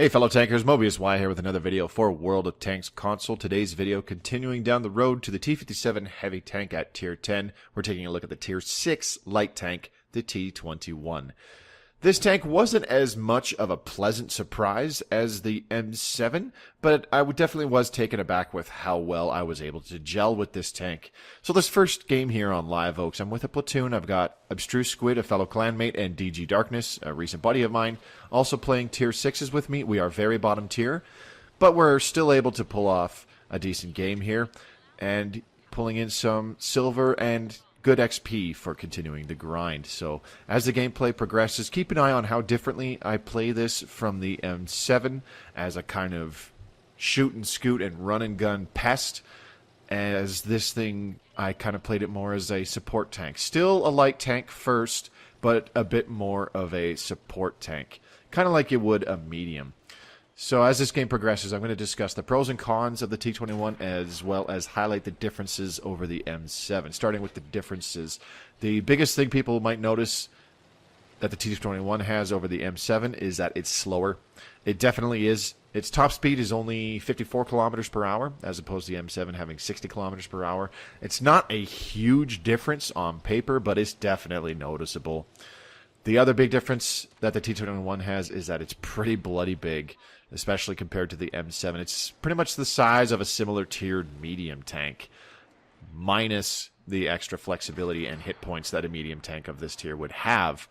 Hey fellow tankers, Mobius Y here with another video for World of Tanks console. Today's video continuing down the road to the T57 Heavy tank at Tier 10. We're taking a look at the Tier 6 light tank, the T21. This tank wasn't as much of a pleasant surprise as the M7, but I definitely was taken aback with how well I was able to gel with this tank. So this first game here on Live Oaks, I'm with a platoon. I've got Abstruse Squid, a fellow clanmate, and DG Darkness, a recent buddy of mine, also playing Tier 6s with me. We are very bottom tier, but we're still able to pull off a decent game here, and pulling in some silver and good XP for continuing to grind. So as the gameplay progresses, keep an eye on how differently I play this from the M7 as a kind of shoot and scoot and run and gun pest. As this thing, I kind of played it more as a support tank. Still a light tank first, but a bit more of a support tank. Kind of like you would a medium. So as this game progresses, I'm going to discuss the pros and cons of the T21 as well as highlight the differences over the M7. Starting with the differences, the biggest thing people might notice that the T21 has over the M7 is that it's slower. It definitely is. Its top speed is only 54 kilometers per hour as opposed to the M7 having 60 kilometers per hour. It's not a huge difference on paper, but it's definitely noticeable. The other big difference that the T21 has is that it's pretty bloody big, especially compared to the M7. It's pretty much the size of a similar tiered medium tank, minus the extra flexibility and hit points that a medium tank of this tier would have.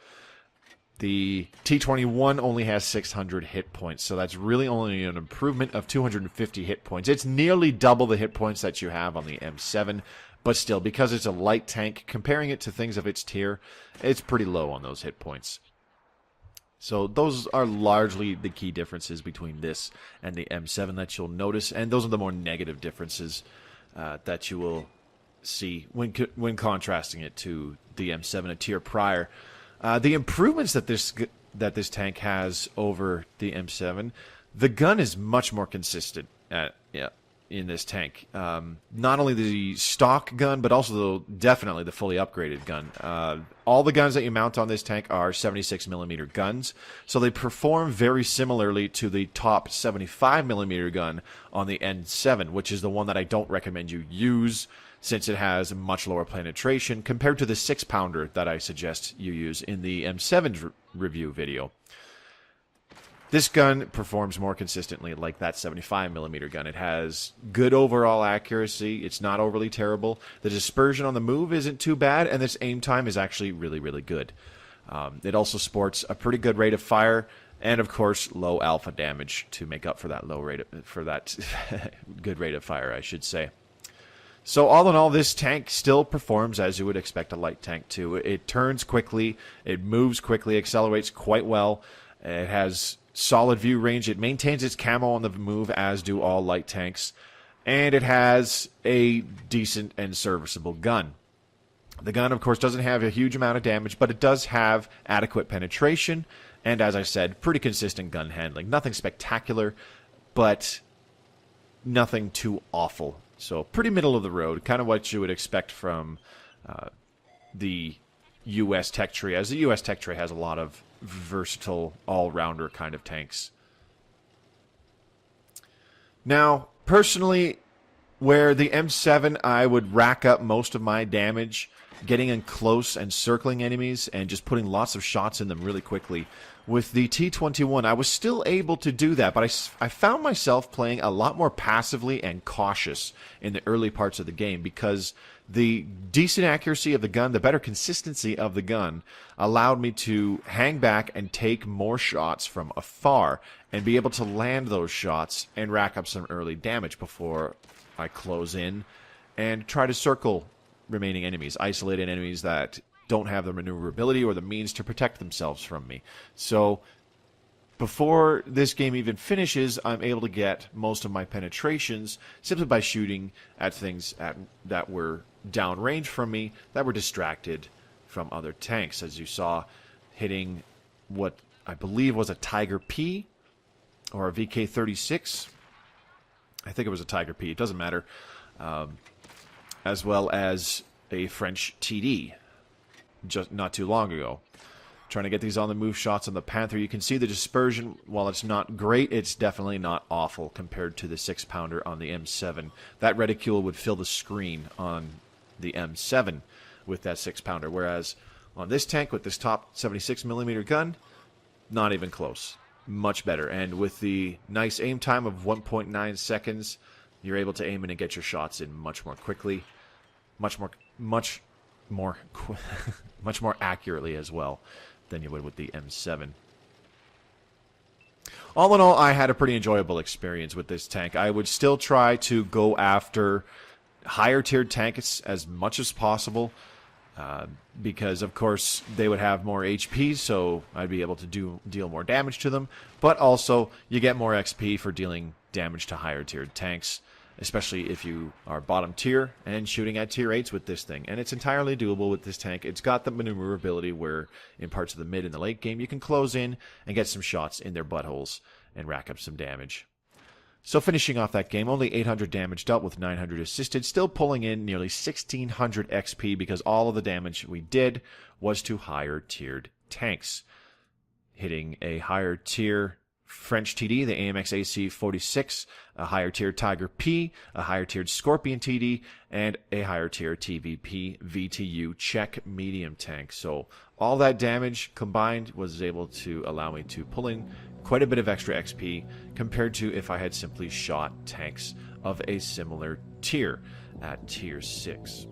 The T21 only has 600 hit points, so that's really only an improvement of 250 hit points. It's nearly double the hit points that you have on the M7, but still, because it's a light tank, comparing it to things of its tier, it's pretty low on those hit points. So those are largely the key differences between this and the M7 that you'll notice, and those are the more negative differences that you will see when contrasting it to the M7 a tier prior. The improvements that this tank has over the M7, the gun is much more consistent in this tank. Not only the stock gun, but also definitely the fully upgraded gun. All the guns that you mount on this tank are 76mm guns, so they perform very similarly to the top 75mm gun on the N7, which is the one that I don't recommend you use since it has much lower penetration compared to the 6-pounder that I suggest you use in the M7 review video. This gun performs more consistently like that 75mm gun. It has good overall accuracy. It's not overly terrible. The dispersion on the move isn't too bad, and its aim time is actually really, really good. It also sports a pretty good rate of fire, and of course, low alpha damage to make up for that good rate of fire, I should say. So all in all, this tank still performs as you would expect a light tank to. It turns quickly, it moves quickly, accelerates quite well. It has solid view range. It maintains its camo on the move, as do all light tanks. And it has a decent and serviceable gun. The gun, of course, doesn't have a huge amount of damage, but it does have adequate penetration. And as I said, pretty consistent gun handling. Nothing spectacular, but nothing too awful. So pretty middle of the road, kind of what you would expect from the US tech tree, as the US tech tree has a lot of versatile, all-rounder kind of tanks. Now, personally, where the M7, I would rack up most of my damage getting in close and circling enemies and just putting lots of shots in them really quickly. With the T21, I was still able to do that, but I found myself playing a lot more passively and cautious in the early parts of the game because the decent accuracy of the gun, the better consistency of the gun, allowed me to hang back and take more shots from afar and be able to land those shots and rack up some early damage before I close in and try to circle remaining enemies, isolated enemies that don't have the maneuverability or the means to protect themselves from me. So before this game even finishes, I'm able to get most of my penetrations simply by shooting at things that were downrange from me, that were distracted from other tanks, as you saw, hitting what I believe was a Tiger P or a VK-36. I think it was a Tiger P, it doesn't matter. As well as a French TD just not too long ago. trying to get these on-the-move shots on the Panther. You can see the dispersion. While it's not great, it's definitely not awful compared to the 6-pounder on the M7. That reticule would fill the screen on the M7 with that 6-pounder, whereas on this tank with this top 76mm gun, not even close. Much better. And with the nice aim time of 1.9 seconds, you're able to aim in and get your shots in much more quickly, much more accurately as well than you would with the M7. All in all, I had a pretty enjoyable experience with this tank. I would still try to go after higher tiered tanks as much as possible, because of course they would have more HP, so I'd be able to deal more damage to them, but also you get more XP for dealing damage to higher tiered tanks, especially if you are bottom tier and shooting at tier 8s with this thing. And it's entirely doable with this tank. It's got the maneuverability where in parts of the mid and the late game you can close in and get some shots in their buttholes and rack up some damage. So finishing off that game, only 800 damage dealt with 900 assisted, still pulling in nearly 1600 XP because all of the damage we did was to higher tiered tanks. Hitting a higher tier French TD, the AMX AC-46, a higher tier Tiger P, a higher tiered Scorpion TD, and a higher tier TVP VTU Czech medium tank. So all that damage combined was able to allow me to pull in quite a bit of extra XP compared to if I had simply shot tanks of a similar tier at tier 6.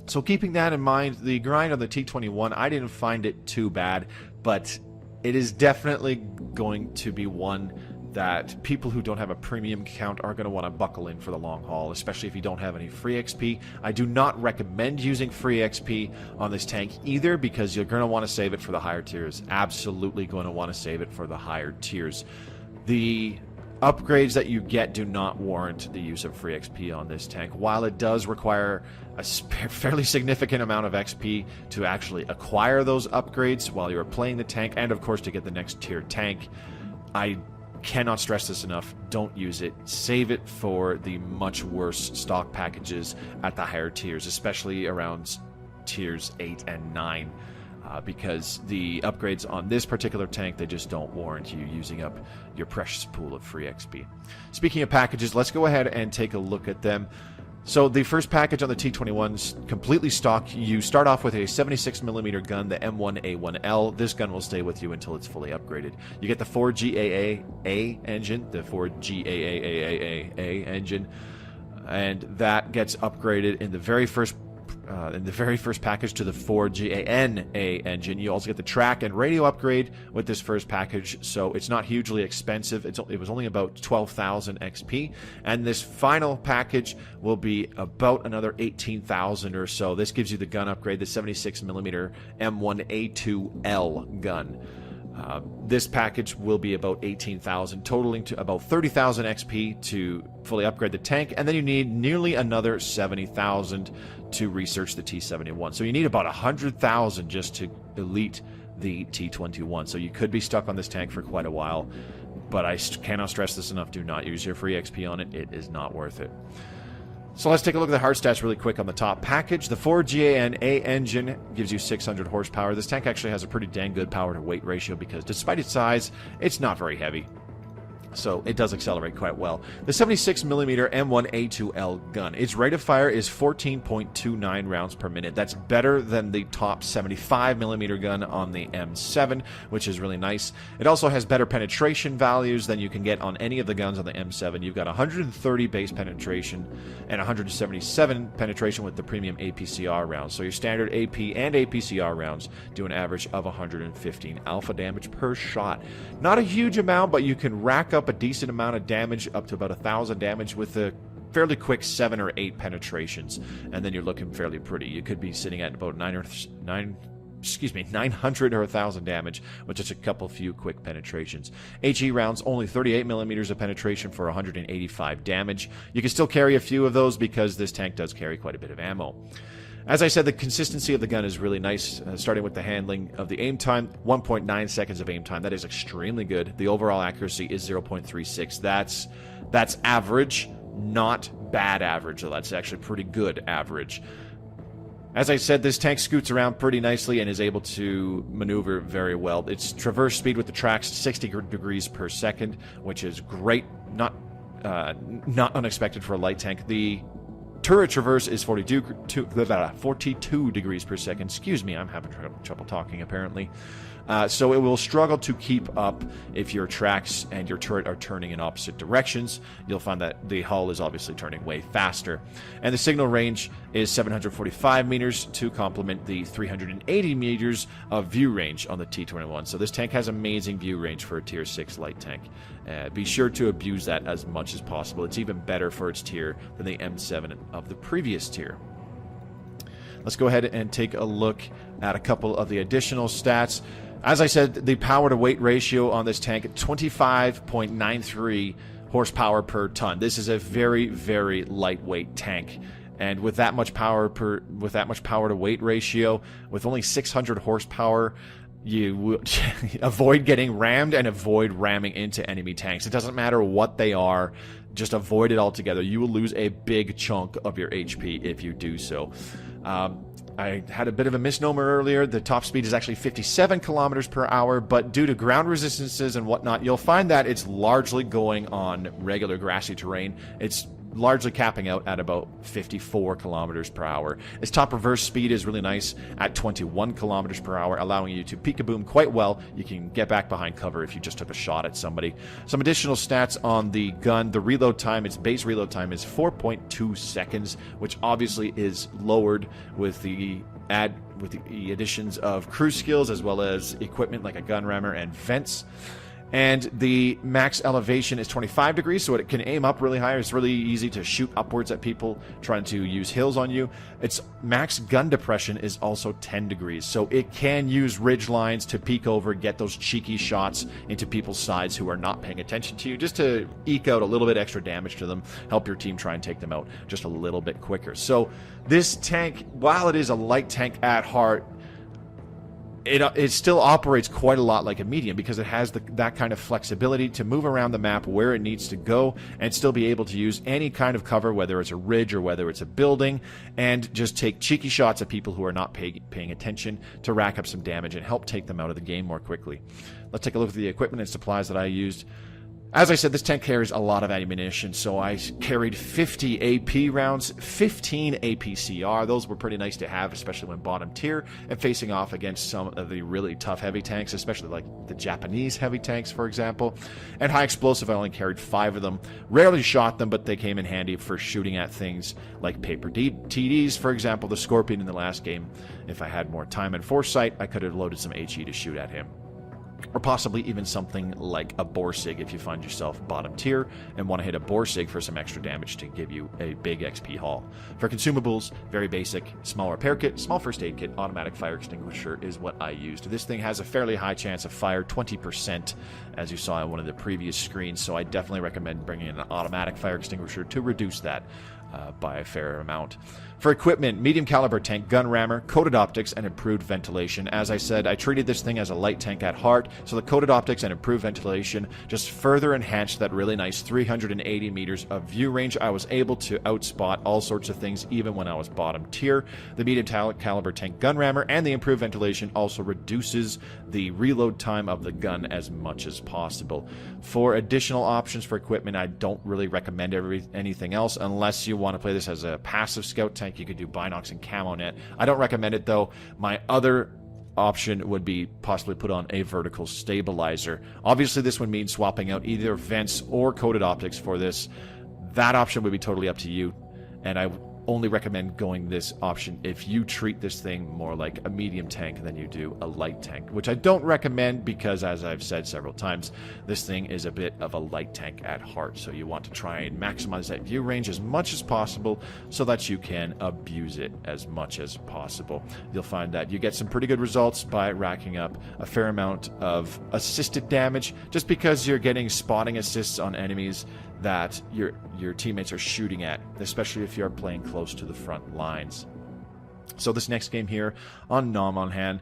So keeping that in mind, the grind on the T21, I didn't find it too bad, but it is definitely going to be one that people who don't have a premium account are going to want to buckle in for the long haul, especially if you don't have any free XP. I do not recommend using free XP on this tank either, because you're going to want to save it for the higher tiers. Absolutely going to want to save it for the higher tiers. The upgrades that you get do not warrant the use of free XP on this tank. While it does require a fairly significant amount of XP to actually acquire those upgrades while you're playing the tank, and of course to get the next tier tank, I cannot stress this enough. Don't use it. Save it for the much worse stock packages at the higher tiers, especially around tiers 8 and 9. Because the upgrades on this particular tank, they just don't warrant you using up your precious pool of free XP. Speaking of packages, let's go ahead and take a look at them. So the first package on the T21's completely stock. You start off with a 76mm gun, the M1A1L. This gun will stay with you until it's fully upgraded. You get the 4GAA engine, the 4GAA engine, and that gets upgraded in the very first package to the 4GANA engine. You also get the track and radio upgrade with this first package, so it's not hugely expensive. It was only about 12,000 XP, and this final package will be about another 18,000 or so. This gives you the gun upgrade, the 76mm M1A2L gun. This package will be about 18,000, totaling to about 30,000 XP to fully upgrade the tank, and then you need nearly another 70,000 to research the T71. So you need about 100,000 just to elite the T21. So you could be stuck on this tank for quite a while, but I cannot stress this enough. Do not use your free XP on it. It is not worth it. So let's take a look at the hard stats really quick on the top package. The 4GANA engine gives you 600 horsepower. This tank actually has a pretty dang good power to weight ratio because despite its size, it's not very heavy. So it does accelerate quite well. The 76mm M1A2L gun. Its rate of fire is 14.29 rounds per minute. That's better than the top 75mm gun on the M7, which is really nice. It also has better penetration values than you can get on any of the guns on the M7. You've got 130 base penetration and 177 penetration with the premium APCR rounds. So your standard AP and APCR rounds do an average of 115 alpha damage per shot. Not a huge amount, but you can rack up a decent amount of damage, up to about 1,000 damage with a fairly quick 7 or 8 penetrations, and then you're looking fairly pretty. You could be sitting at about 900 or 1,000 damage with just a few quick penetrations. HE rounds, only 38mm of penetration for 185 damage. You can still carry a few of those because this tank does carry quite a bit of ammo. As I said, the consistency of the gun is really nice, starting with the handling of the aim time, 1.9 seconds of aim time. That is extremely good. The overall accuracy is 0.36. That's average, not bad average. That's actually pretty good average. As I said, this tank scoots around pretty nicely and is able to maneuver very well. Its traverse speed with the tracks 60 degrees per second, which is great, not unexpected for a light tank. The turret traverse is 42 degrees per second. Excuse me, I'm having trouble talking apparently. So it will struggle to keep up if your tracks and your turret are turning in opposite directions. You'll find that the hull is obviously turning way faster. And the signal range is 745 meters to complement the 380 meters of view range on the T21. So this tank has amazing view range for a tier 6 light tank. Be sure to abuse that as much as possible. It's even better for its tier than the M7 of the previous tier. Let's go ahead and take a look at a couple of the additional stats. As I said, the power to weight ratio on this tank, 25.93 horsepower per ton. This is a very, very lightweight tank. And with that much power to weight ratio, with only 600 horsepower, you avoid getting rammed and avoid ramming into enemy tanks. It doesn't matter what they are, just avoid it altogether. You will lose a big chunk of your HP if you do so. I had a bit of a misnomer earlier. The top speed is actually 57 kilometers per hour, but due to ground resistances and whatnot, you'll find that it's largely going on regular grassy terrain. It's largely capping out at about 54 kilometers per hour. Its top reverse speed is really nice at 21 kilometers per hour, allowing you to peek-a-boom quite well. You can get back behind cover if you just took a shot at somebody. Some additional stats on the gun. The reload time, its base reload time is 4.2 seconds, which obviously is lowered with the additions of crew skills as well as equipment like a gun rammer and vents. And the max elevation is 25 degrees, so it can aim up really high. It's really easy to shoot upwards at people trying to use hills on you. Its max gun depression is also 10 degrees, so it can use ridge lines to peek over, get those cheeky shots into people's sides who are not paying attention to you, just to eke out a little bit extra damage to them, help your team try and take them out just a little bit quicker. So this tank, while it is a light tank at heart, it still operates quite a lot like a medium because it has that kind of flexibility to move around the map where it needs to go and still be able to use any kind of cover, whether it's a ridge or whether it's a building, and just take cheeky shots at people who are not paying attention to rack up some damage and help take them out of the game more quickly. Let's take a look at the equipment and supplies that I used. As I said, this tank carries a lot of ammunition, so I carried 50 AP rounds, 15 APCR. Those were pretty nice to have, especially when bottom tier and facing off against some of the really tough heavy tanks, especially like the Japanese heavy tanks, for example. And high explosive, I only carried 5 of them. Rarely shot them, but they came in handy for shooting at things like paper TDs, for example, the Scorpion in the last game. If I had more time and foresight, I could have loaded some HE to shoot at him. Or possibly even something like a Borsig if you find yourself bottom tier and want to hit a Borsig for some extra damage to give you a big XP haul. For consumables, very basic, small repair kit, small first aid kit, automatic fire extinguisher is what I used. This thing has a fairly high chance of fire, 20%, as you saw in one of the previous screens, so I definitely recommend bringing in an automatic fire extinguisher to reduce that by a fair amount. For equipment, medium caliber tank, gun rammer, coated optics, and improved ventilation. As I said, I treated this thing as a light tank at heart, so the coated optics and improved ventilation just further enhanced that really nice 380 meters of view range. I was able to outspot all sorts of things even when I was bottom tier. The medium caliber tank gun rammer and the improved ventilation also reduces the reload time of the gun as much as possible. For additional options for equipment, I don't really recommend anything else unless you want to play this as a passive scout tank. You could do binocs and camo net. I don't recommend it though. My other option would be possibly put on a vertical stabilizer. Obviously this would mean swapping out either vents or coated optics for this. That option would be totally up to you, and I only recommend going this option if you treat this thing more like a medium tank than you do a light tank, which I don't recommend because, as I've said several times, this thing is a bit of a light tank at heart, so you want to try and maximize that view range as much as possible so that you can abuse it as much as possible. You'll find that you get some pretty good results by racking up a fair amount of assisted damage just because you're getting spotting assists on enemies that your teammates are shooting at, especially if you're playing close to the front lines. So this next game here on Nom on Hand,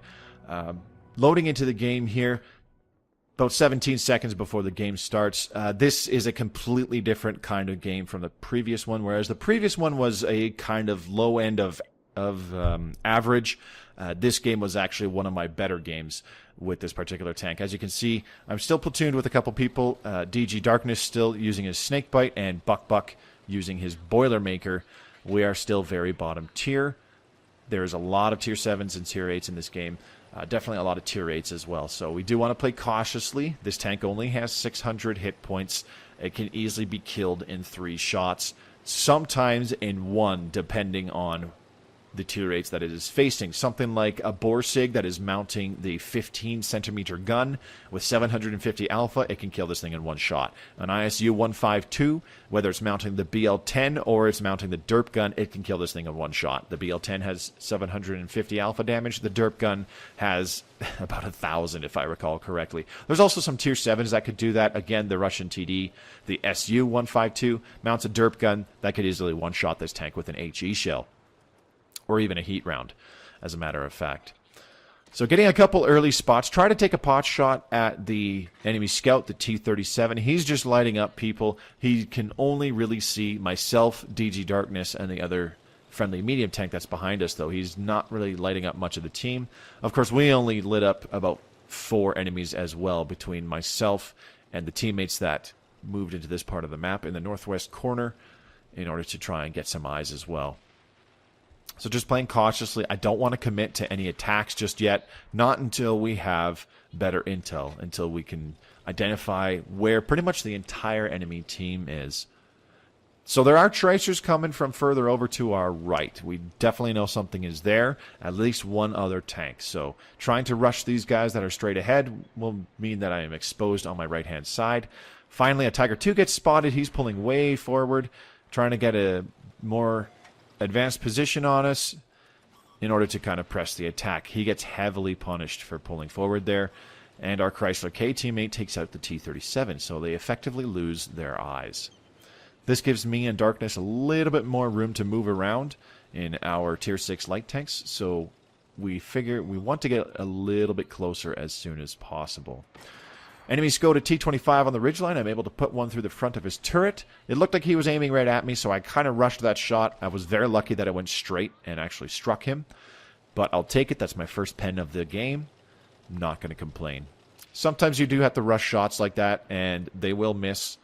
loading into the game here about 17 seconds before the game starts. This is a completely different kind of game from the previous one, whereas the previous one was a kind of low end of of average. This game was actually one of my better games with this particular tank. As you can see, I'm still platooned with a couple people. DG Darkness still using his Snakebite, and Buck using his Boilermaker. We are still very bottom tier. There's a lot of tier 7s and tier 8s in this game. Definitely a lot of tier 8s as well. So we do want to play cautiously. This tank only has 600 hit points. It can easily be killed in 3 shots. Sometimes in 1, depending on the tier 8s that it is facing. Something like a Borsig that is mounting the 15 centimeter gun with 750 alpha, it can kill this thing in 1 shot. An ISU 152, whether it's mounting the BL10 or it's mounting the derp gun, it can kill this thing in 1 shot. The BL10 has 750 alpha damage. The derp gun has about 1,000, if I recall correctly. There's also some tier 7s that could do that. Again, the Russian TD, the SU 152, mounts a derp gun that could easily 1-shot this tank with an HE shell, or even a heat round, as a matter of fact. So getting a couple early spots. Try to take a pot shot at the enemy scout, the T37. He's just lighting up people. He can only really see myself, DG Darkness, and the other friendly medium tank that's behind us, though. He's not really lighting up much of the team. Of course, we only lit up about 4 enemies as well between myself and the teammates that moved into this part of the map in the northwest corner in order to try and get some eyes as well. So just playing cautiously. I don't want to commit to any attacks just yet. Not until we have better intel. Until we can identify where pretty much the entire enemy team is. So there are tracers coming from further over to our right. We definitely know something is there. At least one other tank. So trying to rush these guys that are straight ahead will mean that I am exposed on my right-hand side. Finally, a Tiger 2 gets spotted. He's pulling way forward. Trying to get a more advanced position on us in order to kind of press the attack. He gets heavily punished for pulling forward there, and our Chrysler K teammate takes out the T37, so they effectively lose their eyes. This gives me and Darkness a little bit more room to move around in our tier 6 light tanks, so we figure we want to get a little bit closer as soon as possible. Enemy Skoda T21 on the ridgeline. I'm able to put one through the front of his turret. It looked like he was aiming right at me, so I kind of rushed that shot. I was very lucky that it went straight and actually struck him. But I'll take it. That's my first pen of the game. I'm not going to complain. Sometimes you do have to rush shots like that, and they will miss.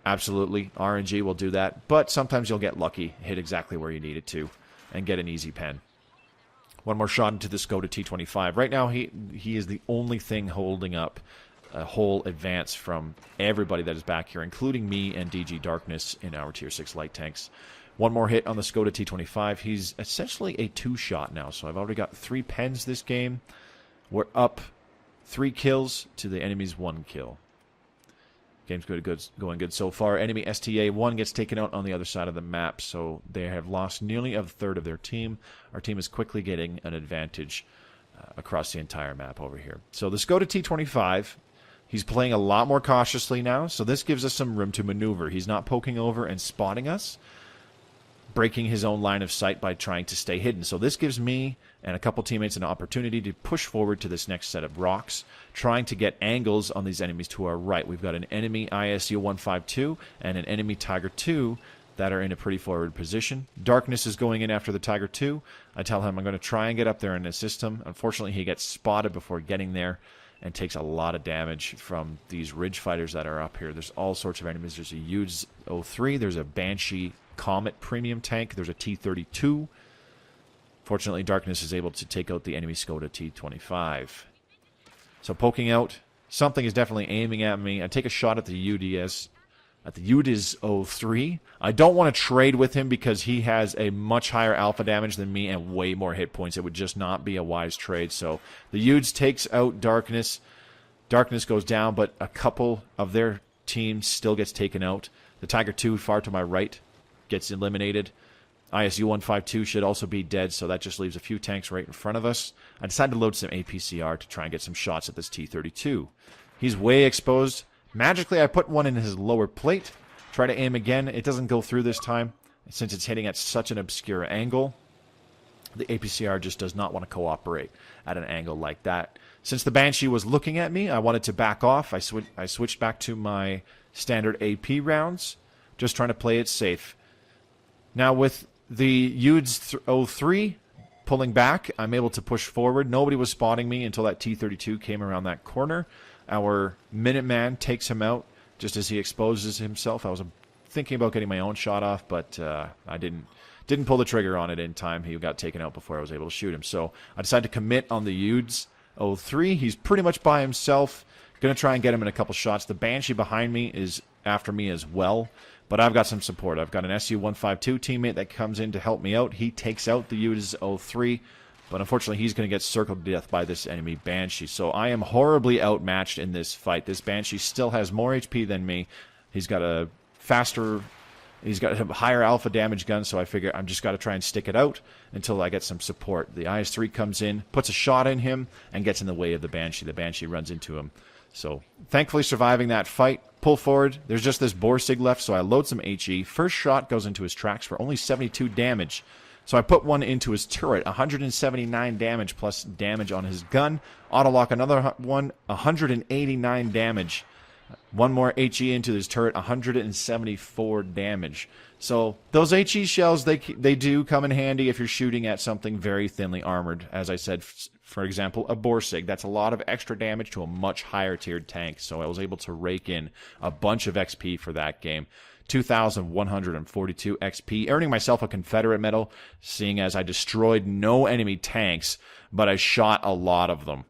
Absolutely. RNG will do that. But sometimes you'll get lucky, hit exactly where you need it to, and get an easy pen. One more shot into the Skoda T25. Right now, he is the only thing holding up a whole advance from everybody that is back here, including me and DG Darkness in our tier 6 light tanks. One more hit on the Skoda T25. He's essentially a 2-shot now, so I've already got 3 pens this game. We're up 3 kills to the enemy's 1 kill. Game's going good so far. Enemy STA-1 gets taken out on the other side of the map, so they have lost nearly a third of their team. Our team is quickly getting an advantage across the entire map over here. So the Skoda T25, he's playing a lot more cautiously now, so this gives us some room to maneuver. He's not poking over and spotting us, breaking his own line of sight by trying to stay hidden. So this gives me and a couple teammates an opportunity to push forward to this next set of rocks, trying to get angles on these enemies to our right. We've got an enemy ISU 152 and an enemy Tiger 2 that are in a pretty forward position. Darkness is going in after the Tiger 2. I tell him I'm going to try and get up there and assist him. Unfortunately, he gets spotted before getting there and takes a lot of damage from these ridge fighters that are up here. There's all sorts of enemies. There's a US 03. There's a Banshee Comet premium tank. There's a T32. Fortunately, Darkness is able to take out the enemy Skoda T25. So poking out. Something is definitely aiming at me. I take a shot at the UDS. At the UDS 03. I don't want to trade with him because he has a much higher alpha damage than me and way more hit points. It would just not be a wise trade. So the UDS takes out Darkness. Darkness goes down, but a couple of their team still gets taken out. The Tiger 2 far to my right gets eliminated. ISU 152 should also be dead, so that just leaves a few tanks right in front of us. I decided to load some APCR to try and get some shots at this T32. He's way exposed. Magically, I put one in his lower plate. Try to aim again. It doesn't go through this time, since it's hitting at such an obscure angle. The APCR just does not want to cooperate at an angle like that. Since the Banshee was looking at me, I wanted to back off. I switched back to my standard AP rounds, just trying to play it safe. Now with the UDS 03, pulling back, I'm able to push forward. Nobody was spotting me until that T-32 came around that corner. Our Minuteman takes him out just as he exposes himself. I was thinking about getting my own shot off, but I didn't pull the trigger on it in time. He got taken out before I was able to shoot him. So I decided to commit on the UDS 03. He's pretty much by himself. Going to try and get him in a couple shots. The Banshee behind me is after me as well, but I've got some support. I've got an SU-152 teammate that comes in to help me out. He takes out the UDS 03, but unfortunately he's going to get circled to death by this enemy Banshee. So I am horribly outmatched in this fight. This Banshee still has more HP than me. He's got a higher alpha damage gun, so I figure I'm just got to try and stick it out until I get some support. The IS-3 comes in, puts a shot in him, and gets in the way of the Banshee. The Banshee runs into him. So thankfully surviving that fight. Pull forward. There's just this Borsig left, so I load some HE. First shot goes into his tracks for only 72 damage. So I put one into his turret, 179 damage plus damage on his gun. Autolock another one, 189 damage. One more HE into his turret, 174 damage. So those HE shells, they do come in handy if you're shooting at something very thinly armored. As I said, for example, a Borsig. That's a lot of extra damage to a much higher tiered tank. So I was able to rake in a bunch of XP for that game. 2,142 XP, earning myself a Confederate medal, seeing as I destroyed no enemy tanks, but I shot a lot of them.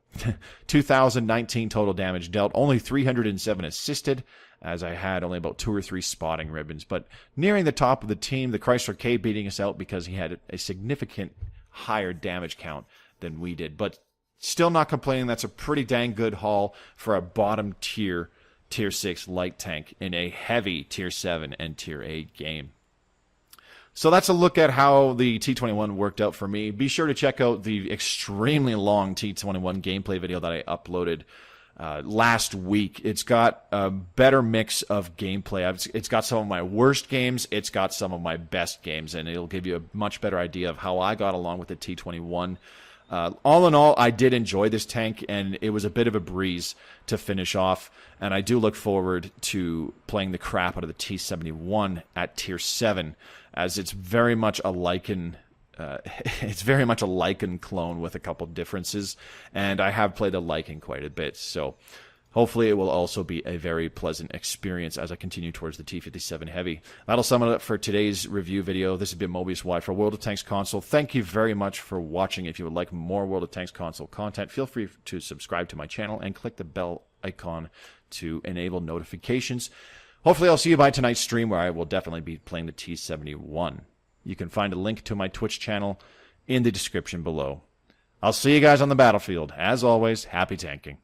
2,019 total damage dealt, only 307 assisted, as I had only about 2 or 3 spotting ribbons. But nearing the top of the team, the Chrysler K beating us out because he had a significant higher damage count than we did. But still not complaining. That's a pretty dang good haul for a bottom tier Tier 6 light tank in a heavy Tier 7 and Tier 8 game. So that's a look at how the T21 worked out for me. Be sure to check out the extremely long T21 gameplay video that I uploaded last week. It's got a better mix of gameplay. It's got some of my worst games. It's got some of my best games, and it'll give you a much better idea of how I got along with the T21. All in all, I did enjoy this tank, and it was a bit of a breeze to finish off, and I do look forward to playing the crap out of the T71 at Tier 7, as it's very much a Lycan clone with a couple differences, and I have played a Lycan quite a bit, so hopefully it will also be a very pleasant experience as I continue towards the T57 Heavy. That'll sum it up for today's review video. This has been Mobius Y for World of Tanks Console. Thank you very much for watching. If you would like more World of Tanks Console content, feel free to subscribe to my channel and click the bell icon to enable notifications. Hopefully I'll see you by tonight's stream, where I will definitely be playing the T71. You can find a link to my Twitch channel in the description below. I'll see you guys on the battlefield. As always, happy tanking.